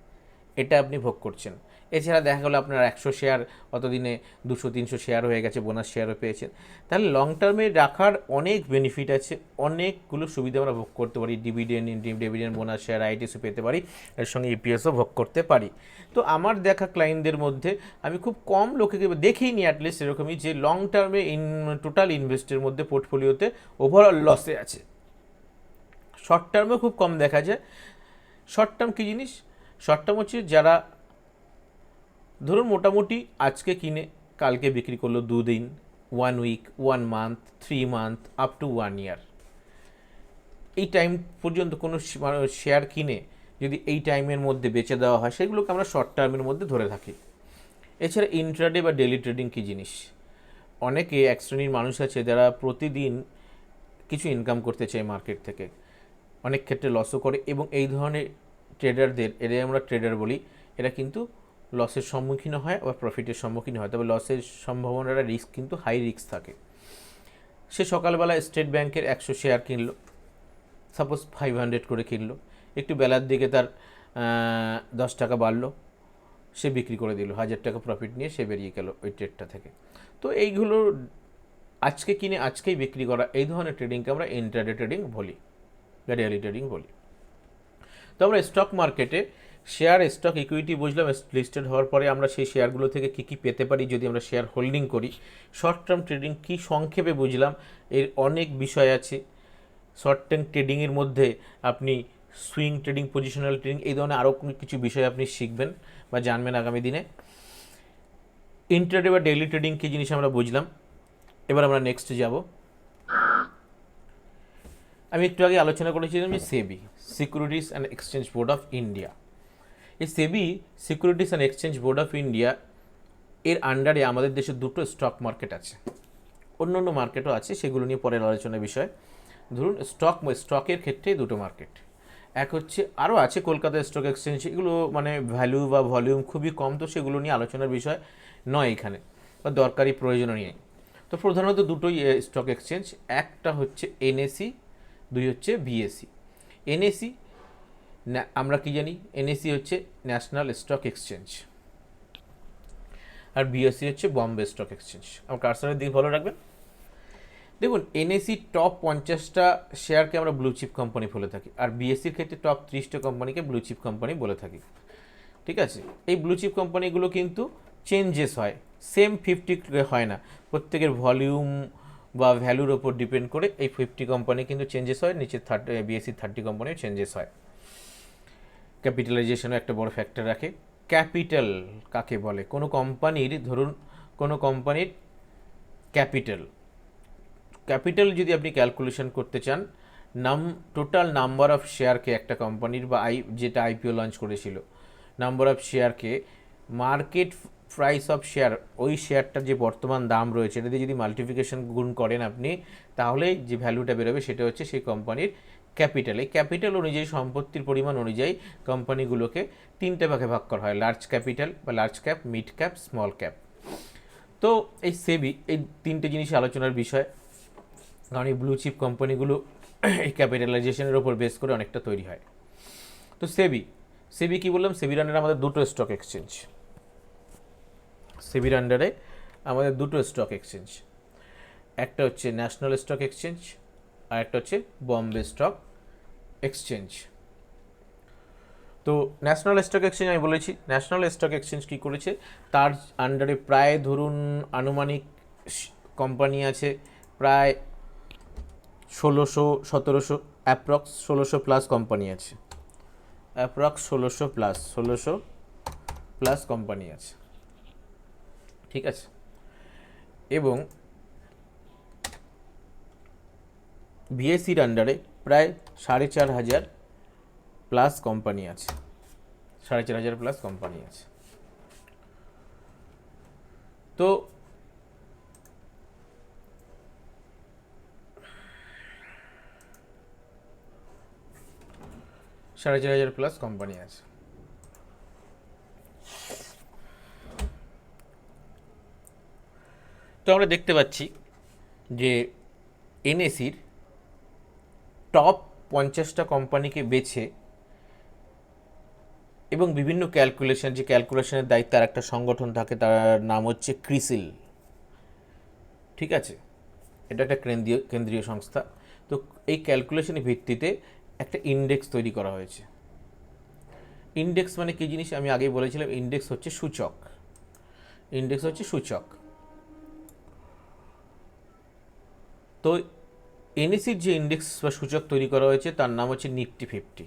এটা আপনি ভোগ করছেন। এছাড়া দেখা গেলো আপনার 100 শেয়ার অতদিনে 200-300 শেয়ার হয়ে গেছে, বোনাস শেয়ারও পেয়েছেন। তাহলে লং টার্মে রাখার অনেক বেনিফিট আছে, অনেকগুলো সুবিধা আমরা ভোগ করতে পারি। ডিভিডেন্ড, বোনাস শেয়ার, আইটিসি পেতে পারি, এর সঙ্গে ইপিএসও ভোগ করতে পারি। তো আমার দেখা ক্লায়েন্টদের মধ্যে আমি খুব কম লোকেকে দেখিনি অ্যাটলিস্ট এরকমই, যে লং টার্মে টোটাল ইনভেস্টের মধ্যে পোর্টফোলিওতে ওভারঅল লসে আছে। শর্ট টার্মেও খুব কম দেখা যায়। শর্ট টার্ম কী জিনিস? শর্ট টার্ম হচ্ছে যারা ধরুন মোটামুটি আজকে কিনে কালকে বিক্রি করলো 2 দিন, 1 week, 1 month, 3 month, up to 1 year. এই টাইম পর্যন্ত কোনো শেয়ার কিনে যদি এই টাইমের মধ্যে বেচে দেওয়া হয়, সেগুলোকে আমরা শর্ট টার্মের মধ্যে ধরে থাকি। এছাড়া ইন্ট্রাডে বা ডেলি ট্রেডিং কী জিনিস? অনেকে এক শ্রেণীর মানুষ আছে যারা প্রতিদিন কিছু ইনকাম করতে চায় মার্কেট থেকে, অনেক ক্ষেত্রে লসও করে, এবং এই ধরনের ট্রেডারদের, এদের আমরা ট্রেডার বলি, এরা কিন্তু লসের সম্মুখীন হয় বা প্রফিটের সম্মুখীন হয়, তবে লসের সম্ভাবনাটা রিস্ক কিন্তু হাই রিস্ক থাকে। সে সকালবেলা স্টেট ব্যাংকের 100 শেয়ার কিনলো, সাপোজ 500 করে কিনলো, একটু বেলার দিকে তার 10 টাকা বাড়লো, সে বিক্রি করে দিল, 1000 টাকা প্রফিট নিয়ে সে বেরিয়ে গেল ওই ট্রেডটা থেকে। তো এইগুলো আজকে কিনে আজকেই বিক্রি করা, এই ধরনের ট্রেডিংকে আমরা ইন্ট্রাডে ট্রেডিং বলি বা ডেইলি ট্রেডিং বলি। তো আমরা স্টক মার্কেটে শেয়ার, স্টক, ইকুইটি বুঝলাম, লিস্টেড হওয়ার পরে আমরা সেই শেয়ারগুলো থেকে কী কী পেতে পারি যদি আমরা শেয়ার হোল্ডিং করি। শর্ট টার্ম ট্রেডিং কী সংক্ষেপে বুঝলাম, এর অনেক বিষয় আছে। শর্ট টার্ম ট্রেডিংয়ের মধ্যে আপনি সুইং ট্রেডিং, পজিশনাল ট্রেডিং, এই ধরনের আরও কিছু বিষয় আপনি শিখবেন বা জানবেন আগামী দিনে। ইন্ট্রাডে বা ডেইলি ট্রেডিং কী জিনিস আমরা বুঝলাম। এবার আমরা নেক্সটে যাব। আমি একটু আগে আলোচনা করেছিলাম যে SEBI, securities and exchange board of India. এই SEBI, securities and exchange board of India, এর আন্ডারে আমাদের দেশে দুটো স্টক মার্কেট আছে, অন্য অন্য মার্কেটও আছে, সেগুলো নিয়ে পরের আলোচনার বিষয়। ধরুন স্টকের ক্ষেত্রে দুটো মার্কেট, এক হচ্ছে, আরও আছে কলকাতা স্টক এক্সচেঞ্জ, এগুলো মানে ভ্যালু বা ভলিউম খুবই কম, তো সেগুলো নিয়ে আলোচনার বিষয় নয় এখানে, বা দরকারি প্রয়োজনও নেই। তো প্রধানত দুটোই স্টক এক্সচেঞ্জ, একটা হচ্ছে এনএসি, দুই হচ্ছে বিএসসি। এনএসি আমরা কি জানি, এনএসি হচ্ছে ন্যাশনাল স্টক এক্সচেঞ্জ, আর বিএসসি হচ্ছে বম্বে স্টক এক্সচেঞ্জ। আমার কার্সারের দিকে ভালো রাখবেন। দেখুন, এনএসি টপ 50টা শেয়ারকে আমরা ব্লু চিপ কোম্পানি বলে থাকি, আর বিএসসির ক্ষেত্রে টপ 30টা কোম্পানিকে ব্লু চিপ কোম্পানি বলে থাকি। ঠিক আছে, এই ব্লু চিপ কোম্পানিগুলো কিন্তু চেঞ্জেস হয়, সেম 50 হয় না, প্রত্যেকের ভলিউম বা ভ্যালুর ওপর ডিপেন্ড করে এই 50 কোম্পানি কিন্তু চেঞ্জেস হয়, নিচে বিএসসি 30 কোম্পানিও চেঞ্জেস হয়। ক্যাপিটালাইজেশনও একটা বড় ফ্যাক্টর রাখে। ক্যাপিটাল কাকে বলে? কোনো কোম্পানির, ধরুন কোনো কোম্পানির ক্যাপিটাল যদি আপনি ক্যালকুলেশন করতে চান, টোটাল নাম্বার অফ শেয়ারকে একটা কোম্পানির, বা যেটা আইপিও লঞ্চ করেছিল, নাম্বার অফ শেয়ারকে মার্কেট প্রাইস অফ শেয়ার, ওই শেয়ারটার যে বর্তমান দাম রয়েছে এটা দিয়ে যদি মাল্টিপ্লিকেশন গুণ করেন আপনি, তাহলে যে ভ্যালুটা বেরোবে সেটা হচ্ছে সেই কোম্পানির ক্যাপিটাল। এই ক্যাপিটাল অনুযায়ী, সম্পত্তির পরিমাণ অনুযায়ী কোম্পানিগুলোকে 3টে ভাগে ভাগ করা হয়, লার্জ ক্যাপিটাল বা large cap, mid cap, small cap. তো এই সেবি এই 3টে জিনিস আলোচনার বিষয়, কারণ এই ব্লু চিপ কোম্পানিগুলো এই ক্যাপিটালাইজেশনের ওপর বেস করে অনেকটা তৈরি হয়। তো সেবি কি বললাম, সেবির আন্ডারে আমাদের দুটো স্টক এক্সচেঞ্জ, সেবির আন্ডারে আমাদের দুটো স্টক এক্সচেঞ্জ, একটা হচ্ছে ন্যাশনাল স্টক এক্সচেঞ্জ আর একটা হচ্ছে বম্বে স্টক এক্সচেঞ্জ। তো ন্যাশনাল স্টক এক্সচেঞ্জ আমি বলেছি, ন্যাশনাল স্টক এক্সচেঞ্জ কী করেছে, তার আন্ডারে প্রায় ধরুন আনুমানিক কোম্পানি আছে প্রায় 1600-1700, অ্যাপ্রক্স 1600 প্লাস কোম্পানি আছে, অ্যাপ্রক্স 1600 প্লাস কোম্পানি আছে। ঠিক আছে, এবং বিএসসির আন্ডারে প্রায় 4500 প্লাস কোম্পানি আছে, 4500 প্লাস কোম্পানি আছে। তো সাড়ে 4000 প্লাস কোম্পানি আছে। তো আমরা দেখতে পাচ্ছি যে এনএসির টপ 50টা কোম্পানিকে বেছে, এবং বিভিন্ন ক্যালকুলেশন, যে ক্যালকুলেশনের দায়িত্বে আর একটা সংগঠন থাকে, তার নাম হচ্ছে ক্রিসিল। ঠিক আছে, এটা একটা কেন্দ্রীয় সংস্থা। তো এই ক্যালকুলেশনের ভিত্তিতে একটা ইন্ডেক্স তৈরি করা হয়েছে। ইন্ডেক্স মানে কী জিনিস আমি আগেই বলেছিলাম, ইন্ডেক্স হচ্ছে সূচক, ইন্ডেক্স হচ্ছে সূচক। তো এনএসির যে ইন্ডেক্স বা সূচক তৈরি করা হয়েছে তার নাম হচ্ছে নিফটি 50,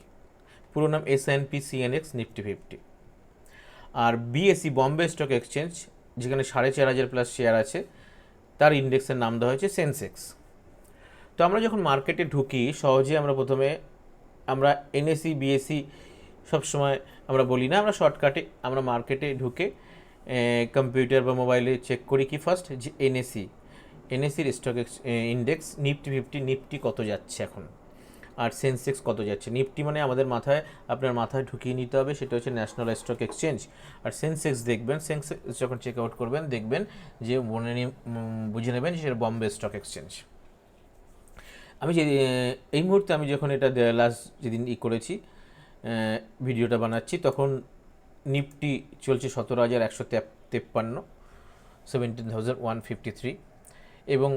পুরো নাম S&P CNX নিফটি 50। আর বিএসসি, বম্বে স্টক এক্সচেঞ্জ, যেখানে 4500 প্লাস শেয়ার আছে, তার ইন্ডেক্সের নাম দেওয়া হয়েছে সেন্সেক্স। তো আমরা যখন মার্কেটে ঢুকি, সহজে আমরা এনএসি বিএসসি সবসময় আমরা বলি না, আমরা শর্টকাটে আমরা মার্কেটে ঢুকে কম্পিউটার বা মোবাইলে চেক করি কি ফার্স্ট, যে এনএসির স্টক ইন্ডেক্স নিফটি 50, নিফটি কত যাচ্ছে এখন, আর সেন্সেক্স কত যাচ্ছে। নিফটি মানে আপনার মাথায় ঢুকিয়ে নিতে হবে, সেটা হচ্ছে ন্যাশনাল স্টক এক্সচেঞ্জ। আর সেন্সেক্স দেখবেন, সেন্সেক্স যখন চেক আউট করবেন দেখবেন যে বুঝে নেবেন সেটা বম্বে স্টক এক্সচেঞ্জ। এই মুহূর্তে আমি যখন এটা লাস্ট যেদিন করেছি, ভিডিওটা বানাচ্ছি, তখন নিফটি চলছে 17,153, 17,153, এবং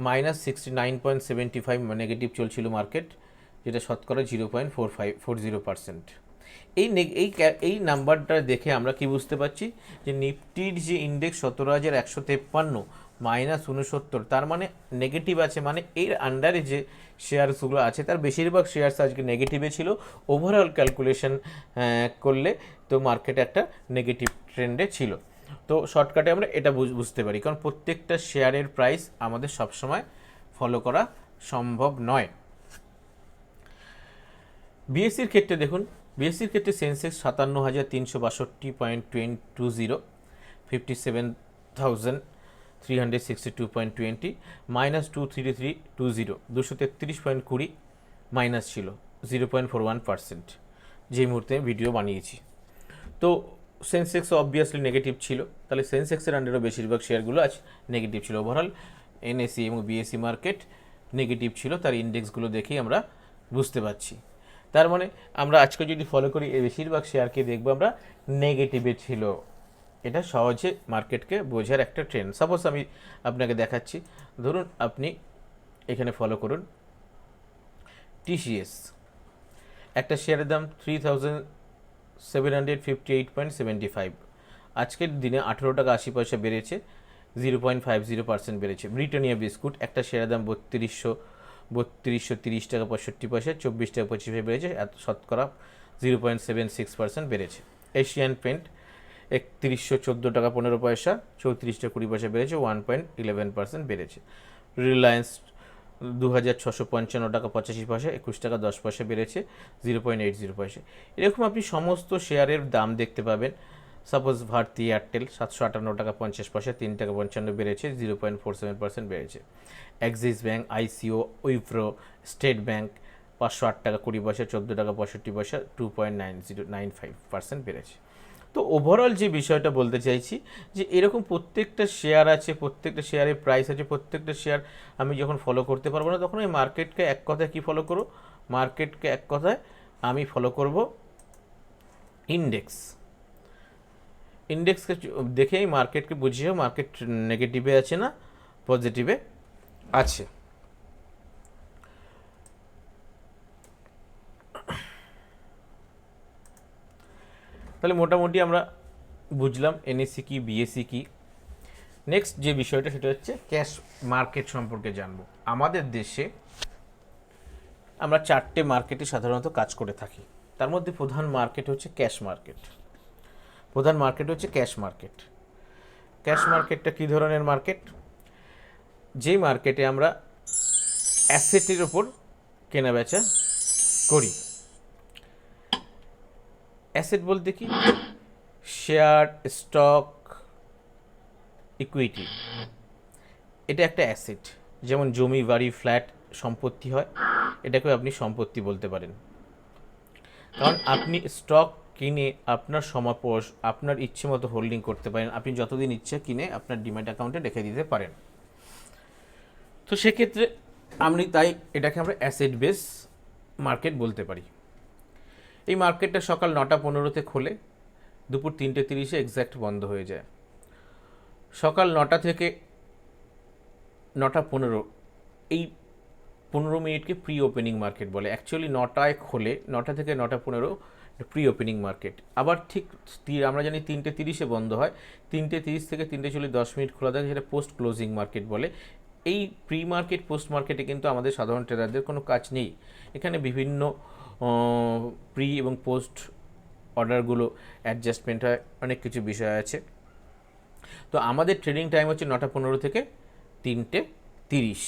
-69.75 নেগেটিভ চলছিল মার্কেট, যেটা শতকরা 0.40%। এই নাম্বারটা দেখে আমরা কি বুঝতে পারছি, যে নিফটির যে ইন্ডেক্স 17,153, -69, তার মানে নেগেটিভ আছে, মানে এর আন্ডারে যে শেয়ারসগুলো আছে তার বেশিরভাগ শেয়ারস আজকে নেগেটিভে ছিল। ওভারঅল ক্যালকুলেশন করলে তো মার্কেট একটা নেগেটিভ ট্রেন্ডে ছিল। তো শর্টকাটে আমরা এটা বুঝতে পারি, কারণ প্রত্যেকটা শেয়ারের প্রাইস আমাদের সবসময় ফলো করা সম্ভব নয়। বিএসসির ক্ষেত্রে দেখুন, বিএসসির ক্ষেত্রে সেন্সেক্স 57,362.20, 57,362.20, -23320, 233.20 মাইনাস ছিল, 0.41%, যেই মুহূর্তে ভিডিও বানিয়েছি। তো সেন্সেক্স অবভিয়াসলি নেগেটিভ ছিল, তাহলে সেন্সেক্সের আন্ডারও বেশিরভাগ শেয়ারগুলো আজ নেগেটিভ ছিল। ওভারঅল এনএসসি এবং বিএসসি মার্কেট নেগেটিভ ছিল, তার ইন্ডেক্সগুলো দেখেই আমরা বুঝতে পারছি। তার মানে আমরা আজকে যদি ফলো করি এই বেশিরভাগ শেয়ারকে দেখবো আমরা নেগেটিভে ছিল। এটা সহজে মার্কেটকে বোঝার একটা ট্রেন্ড। সাপোজ আমি আপনাকে দেখাচ্ছি, ধরুন আপনি এখানে ফলো করুন টিসিএস, একটা শেয়ারের দাম 3,758.75, আজকের দিনে 18 টাকা 80 পয়সা বেড়েছে, 0.50% বেড়েছে। ব্রিটানিয়া বিস্কুট, একটা শেয়ারের দাম 3230 টাকা 65 পয়সা, 24 টাকা 25 বেড়েছে, শতকরা 0.76% বেড়েছে। এশিয়ান পেন্ট 3114 টাকা 15 পয়সা, 34 টাকা 20 পয়সা বেড়েছে, 1.11% বেড়েছে। রিলায়েন্স 2655 টাকা 85 পয়সা, 21 টাকা 10 পয়সা বেড়েছে, 0.80%। এরকম আপনি সমস্ত শেয়ারের দাম দেখতে পাবেন। সাপোজ ভারতী এয়ারটেল 758 টাকা 50 পয়সা, 3 টাকা 55 বেড়েছে, 0.47% বেড়েছে। Axis bank, আইসিও, Wipro, state bank 508 টাকা 20 পয়সা, 14 টাকা 65 পয়সা, 2.9095% বেড়েছে। তো ওভারঅল যে বিষয়টা বলতে চাইছি যে এরকম প্রত্যেকটা শেয়ার আছে, প্রত্যেকটা শেয়ারের প্রাইস আছে, প্রত্যেকটা শেয়ার আমি যখন ফলো করতে পারবো না, তখন ওই মার্কেটকে এক কথায় কী ফলো করবো, মার্কেটকে এক কথায় আমি ফলো করব ইন্ডেক্স। ইন্ডেক্সকে দেখেই মার্কেটকে বুঝিয়ে মার্কেট নেগেটিভে আছে না পজিটিভে আছে। তাহলে মোটামুটি আমরা বুঝলাম এনএসসি কি, বিএসসি কি। নেক্সট যে বিষয়টা সেটা হচ্ছে ক্যাশ মার্কেট সম্পর্কে জানবো। আমাদের দেশে আমরা 4টে মার্কেটে সাধারণত কাজ করে থাকি, তার মধ্যে প্রধান মার্কেট হচ্ছে ক্যাশ মার্কেট। প্রধান মার্কেট হচ্ছে ক্যাশ মার্কেট। ক্যাশ মার্কেটটা কী ধরনের মার্কেট? যেই মার্কেটে আমরা অ্যাসেটের ওপর কেনাবেচা করি। অ্যাসেট বলতে কি? শেয়ার, স্টক, ইকুইটি, এটা একটা অ্যাসেট। যেমন জমি, বাড়ি, ফ্ল্যাট সম্পত্তি হয়, এটাকে আপনি সম্পত্তি বলতে পারেন। কারণ আপনি স্টক কিনে আপনার আপনার ইচ্ছে মতো হোল্ডিং করতে পারেন, আপনি যতদিন ইচ্ছে কিনে আপনার ডিম্যাট অ্যাকাউন্টে রেখে দিতে পারেন। তো সেক্ষেত্রে তাই এটাকে আমরা অ্যাসেট বেস মার্কেট বলতে পারি। এই মার্কেটটা সকাল 9টা 15-তে খোলে, দুপুর 3টে 30-এ এক্স্যাক্ট বন্ধ হয়ে যায়। সকাল 9টা থেকে 9টা 15, এই 15 মিনিটকে প্রি ওপেনিং মার্কেট বলে। অ্যাকচুয়ালি 9টায় খোলে, 9টা থেকে 9টা 15 প্রি ওপেনিং মার্কেট। আবার ঠিক আমরা জানি 3টে 30-এ বন্ধ হয়, 3টে 30 থেকে 3টে 10 মিনিট খোলা থাকে, সেটা পোস্ট ক্লোজিং মার্কেট বলে। এই প্রি মার্কেট, পোস্ট মার্কেটে কিন্তু আমাদের সাধারণ ট্রেডারদের কোনো কাজ নেই। এখানে বিভিন্ন প্রি এবং পোস্ট অর্ডারগুলো অ্যাডজাস্টমেন্ট হয়, অনেক কিছু বিষয় আছে। তো আমাদের ট্রেডিং টাইম হচ্ছে 9টা 15 থেকে 3টে 30।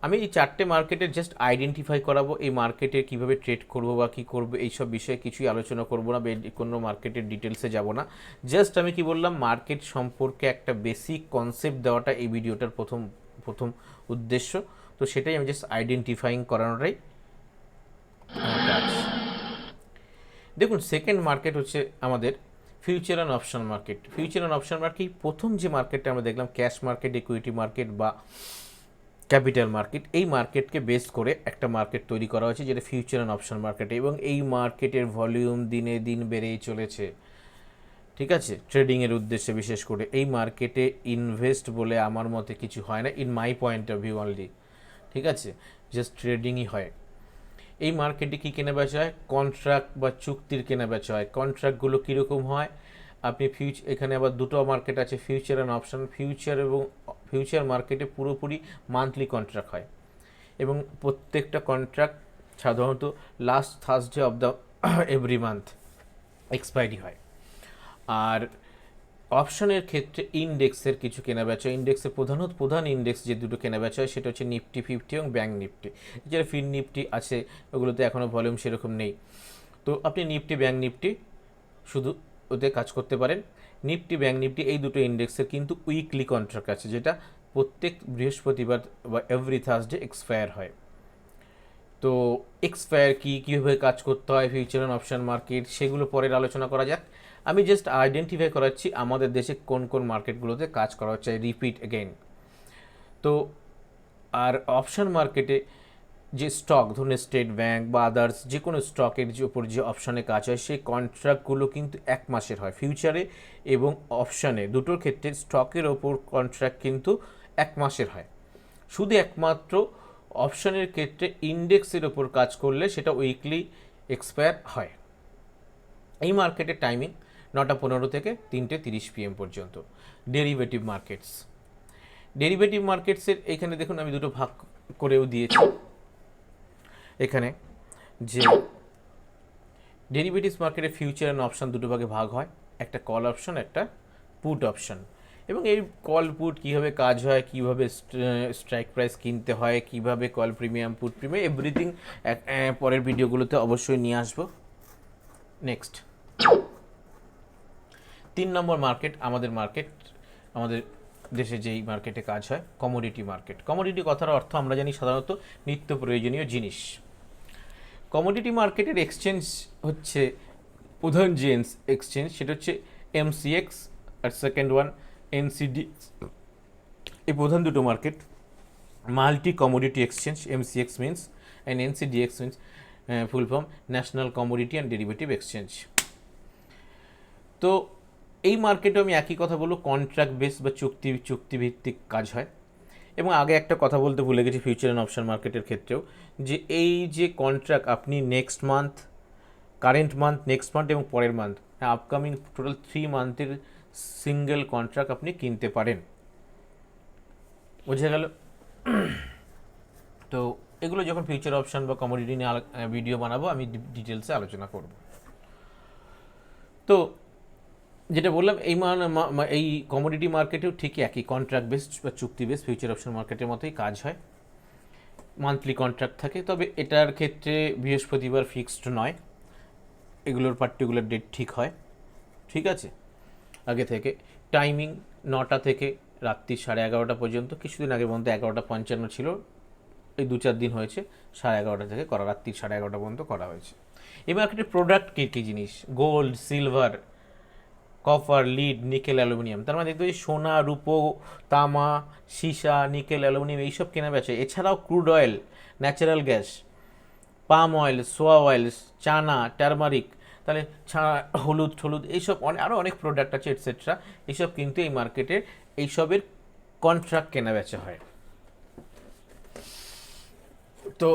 আমি এই 4টে মার্কেটের জাস্ট আইডেন্টিফাই করাবো, এই মার্কেটে কীভাবে ট্রেড করবো বা কী করবো এইসব বিষয়ে কিছুই আলোচনা করবো না, কোনো মার্কেটের ডিটেলসে যাব না। জাস্ট আমি কি বললাম, মার্কেট সম্পর্কে একটা বেসিক কনসেপ্ট দেওয়াটা এই ভিডিওটার প্রথম উদ্দেশ্য। তো সেটাই আমি জাস্ট আইডেন্টিফাইং করানোটাই কাজ। দেখুন, সেকেন্ড মার্কেট হচ্ছে আমাদের future and option market. Future and option market প্রথম যে মার্কেটটা আমরা দেখলাম, ক্যাশ মার্কেট, ইকুইটি মার্কেট বা ক্যাপিটাল মার্কেট, এই মার্কেটকে বেস করে একটা মার্কেট তৈরি করা হয়েছে যেটা ফিউচার অ্যান্ড অপশন মার্কেট, এবং এই মার্কেটের ভলিউম দিনে দিন বেড়েই চলেছে। ঠিক আছে, ট্রেডিংয়ের উদ্দেশ্যে বিশেষ করে এই মার্কেটে ইনভেস্ট বলে আমার মতে কিছু হয় না, in my point of view only. ঠিক আছে, জাস্ট ট্রেডিংই হয়। এই মার্কেটে কী কেনা বেচা হয়? কন্ট্রাক্ট বা চুক্তির কেনা বেচা হয়। কন্ট্রাক্টগুলো কীরকম হয়? আপনি এখানে আবার দুটো মার্কেট আছে, ফিউচার অ্যান্ড অপশন। ফিউচার এবং ফিউচার মার্কেটে পুরোপুরি মান্থলি কন্ট্রাক্ট হয় এবং প্রত্যেকটা কন্ট্রাক্ট সাধারণত last Thursday of the every month expiry হয়। আর অপশনের ক্ষেত্রে ইন্ডেক্সের কিছু কেনাবেচা, ইন্ডেক্সের প্রধান ইন্ডেক্স যে দুটো কেনাবেচা হয় সেটা হচ্ছে নিফটি 50 এবং ব্যাঙ্ক নিফটি। যারা ফিন নিফটি আছে ওগুলোতে এখনও ভলিউম সেরকম নেই, তো আপনি নিফটি ব্যাঙ্ক নিফটি শুধু ওতে কাজ করতে পারেন। নিফটি ব্যাঙ্ক নিফটি এই দুটো ইন্ডেক্সের কিন্তু উইকলি কন্ট্রাক্ট আছে, যেটা প্রত্যেক বৃহস্পতিবার বা এভরি থার্সডে এক্সপায়ার হয়। তো এক্সপায়ার কীভাবে কাজ করতে হয় ফিউচার অ্যান্ড অপশন মার্কেট, সেগুলো পরের আলোচনা করা যাক। আমি জাস্ট আইডেন্টিফাই করাচ্ছি আমাদের দেশে কোন কোন মার্কেটগুলোতে কাজ করা হচ্ছে, রিপিট এগেইন। তো আর অপশন মার্কেটে যে স্টক, ধরুন স্টেট ব্যাঙ্ক বা আদার্স যে কোনো স্টকের যে উপর যে অপশানে কাজ হয় সেই কন্ট্রাক্টগুলো কিন্তু 1 মাসের হয়। ফিউচারে এবং অপশানে দুটোর ক্ষেত্রে স্টকের ওপর কন্ট্রাক্ট কিন্তু 1 মাসের হয়। শুধু একমাত্র অপশানের ক্ষেত্রে ইন্ডেক্সের ওপর কাজ করলে সেটা উইকলি এক্সপায়ার হয়। এই মার্কেটের টাইমিং 9টা 15 থেকে 3টে 30 PM পর্যন্ত। ডেরিভেটিভ মার্কেটসের এইখানে দেখুন আমি দুটো ভাগ করেও দিয়েছি এখানে, যে ডেরিভেটিভস মার্কেটে ফিউচার অ্যান্ড অপশান দুটো ভাগে ভাগ হয়, একটা কল অপশন, একটা পুট অপশন। এবং এই কল পুট কীভাবে কাজ হয়, কীভাবে স্ট্রাইক প্রাইস কিনতে হয়, কীভাবে call premium put premium everything পরের ভিডিওগুলোতে অবশ্যই নিয়ে আসবো। নেক্সট 3 নম্বর মার্কেট, আমাদের দেশে যেই মার্কেটে কাজ হয় কমোডিটি মার্কেট। কমোডিটি কথার অর্থ আমরা জানি সাধারণত নিত্য প্রয়োজনীয় জিনিস। কমোডিটি মার্কেটের এক্সচেঞ্জ হচ্ছে প্রধান যে এক্সচেঞ্জ সেটা হচ্ছে MCX আর সেকেন্ড ওয়ান NCD। এই প্রধান দুটো market multi commodity exchange. MCX means and NCDX means full form national commodity and derivative exchange. তো এই মার্কেটে আমি একই কথা বলবো, কন্ট্রাক্ট বেস বা চুক্তিভিত্তিক কাজ হয়। এবং আগে একটা কথা বলতে ভুলে গেছি ফিউচার অ্যান্ড অপশন মার্কেটের ক্ষেত্রেও, যে এই যে কন্ট্রাক্ট আপনি next month, current month, next month এবং পরের মান্থ, আপকামিং টোটাল 3 মান্থের সিঙ্গেল কন্ট্রাক্ট আপনি কিনতে পারেন। বোঝা গেল? তো এগুলো যখন ফিউচার অপশন বা কমোডিটি নিয়ে ভিডিও বানাবো আমি ডিটেলসে আলোচনা করব। তো যেটা বললাম এই কমোডিটি মার্কেটেও ঠিক একই কন্ট্রাক্ট বেসড বা চুক্তি বেসড ফিউচার অপশন মার্কেটের মতোই কাজ হয়, মান্থলি কন্ট্রাক্ট থাকে। তবে এটার ক্ষেত্রে বৃহস্পতিবার ফিক্সড নয়, এগুলোর পার্টিকুলার ডেট ঠিক হয়, ঠিক আছে, আগে থেকে। টাইমিং 9টা থেকে রাত্রি 11:30 পর্যন্ত। কিছুদিন আগে পর্যন্ত 11:55 ছিল, এই 2-4 দিন হয়েছে 11:30 থেকে করা, রাত্রি 11:30 পর্যন্ত করা হয়েছে। এই মার্কেটের প্রোডাক্ট কী জিনিস, gold, silver, copper, lead, nickel, aluminium. তার মানে দেখতে পাচ্ছি সোনা, রূপো, তামা, সীসা, নিকেল, অ্যালুমিনিয়াম এইসব কেনা বেচা। এছাড়াও crude oil, natural gas, palm oil, soya oil, চানা, টারমারিক, তাহলে হলুদ এইসব আরও অনেক প্রোডাক্ট আছে এটসেট্রা। এইসব কিন্তু এই মার্কেটের এইসবের কন্ট্রাক্ট কেনা বেচা হয়। তো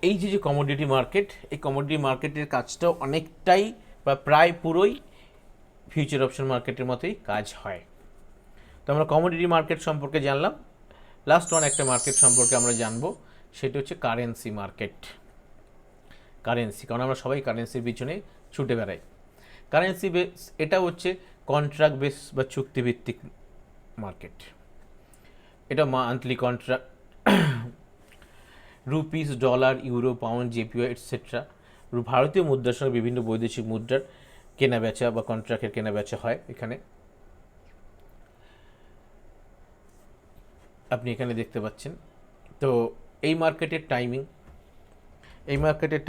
এই যে কমোডিটি মার্কেট, এই কমোডিটি মার্কেটের কাজটাও অনেকটাই বা প্রায় পুরোই ফিউচার অপশন মার্কেটের মতোই কাজ হয়। তো আমরা কমোডিটি মার্কেট সম্পর্কে জানলাম। লাস্ট ওয়ান একটা মার্কেট সম্পর্কে আমরা জানবো, সেটা হচ্ছে কারেন্সি মার্কেট। কারেন্সি, কারণ আমরা সবাই কারেন্সির পিছনে ছুটে বেড়াই। কারেন্সি বেস, এটা হচ্ছে কন্ট্রাক্ট বেস বা চুক্তিভিত্তিক মার্কেট। এটা monthly contract, rupees, dollar, euro, pound, JPY etcetera ভারতীয় মুদ্রার সঙ্গে বিভিন্ন বৈদেশিক মুদ্রার কেনাবেচা বা কন্ট্রাক্টের কেনাবেচা হয় এখানে। আপনি এখানে দেখতে পাচ্ছেন। তো এই মার্কেটের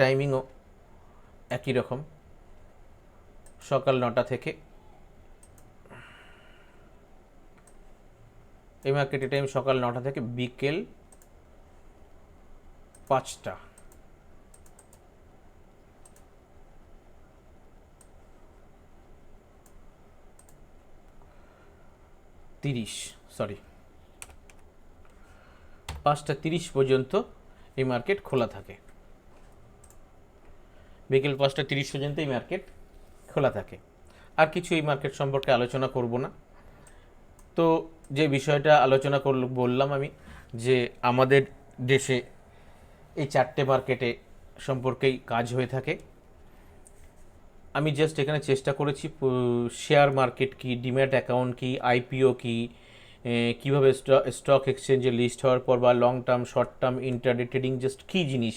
টাইমিংও একই রকম, সকাল 9টা থেকে। এই মার্কেটের টাইম সকাল 9টা থেকে বিকেল 5টা। সরি 5টা 30 পর্যন্ত এই মার্কেট খোলা থাকে। বিকেল 5টা 30 পর্যন্ত এই মার্কেট খোলা থাকে। আর কিছু এই মার্কেট সম্পর্কে আলোচনা করব না, তো যে বিষয়টা আলোচনা বললাম আমি, যে আমাদের দেশে এই 4টে মার্কেটে সম্পর্কেই কাজ হয়ে থাকে। আমি জাস্ট এখানে চেষ্টা করেছি শেয়ার মার্কেট কি, ডিম্যাট অ্যাকাউন্ট কি, আইপিও কি, কীভাবে স্টক এক্সচেঞ্জে লিস্ট হওয়ার পর বা long term, short term, intraday trading just কী জিনিস,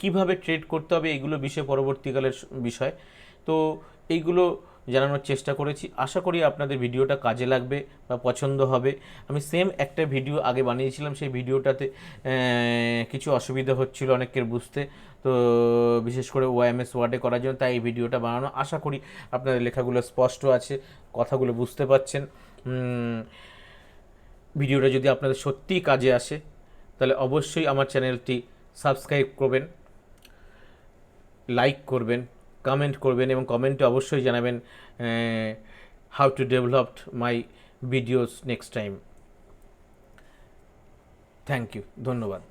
কীভাবে ট্রেড করতে হবে, এইগুলো বিষয় পরবর্তীকালের বিষয়। তো এইগুলো জানানোর চেষ্টা করেছি। আশা করি আপনাদের ভিডিওটা কাজে লাগবে বা পছন্দ হবে। আমি সেম একটা ভিডিও আগে বানিয়েছিলাম, সেই ভিডিওটাতে কিছু অসুবিধা হচ্ছিল অনেকের বুঝতে, তো বিশেষ করে ওএমএস ওয়ার্ডে করার জন্য, তাই এই ভিডিওটা বানানো। আশা করি আপনাদের লেখাগুলো স্পষ্ট আছে, কথাগুলো বুঝতে পারছেন। ভিডিওটা যদি আপনাদের সত্যিই কাজে আসে তাহলে অবশ্যই আমার চ্যানেলটি সাবস্ক্রাইব করবেন, লাইক করবেন, কমেন্ট করবেন এবং কমেন্টে অবশ্যই জানাবেন how to develop my videos next time. Thank you, ধন্যবাদ।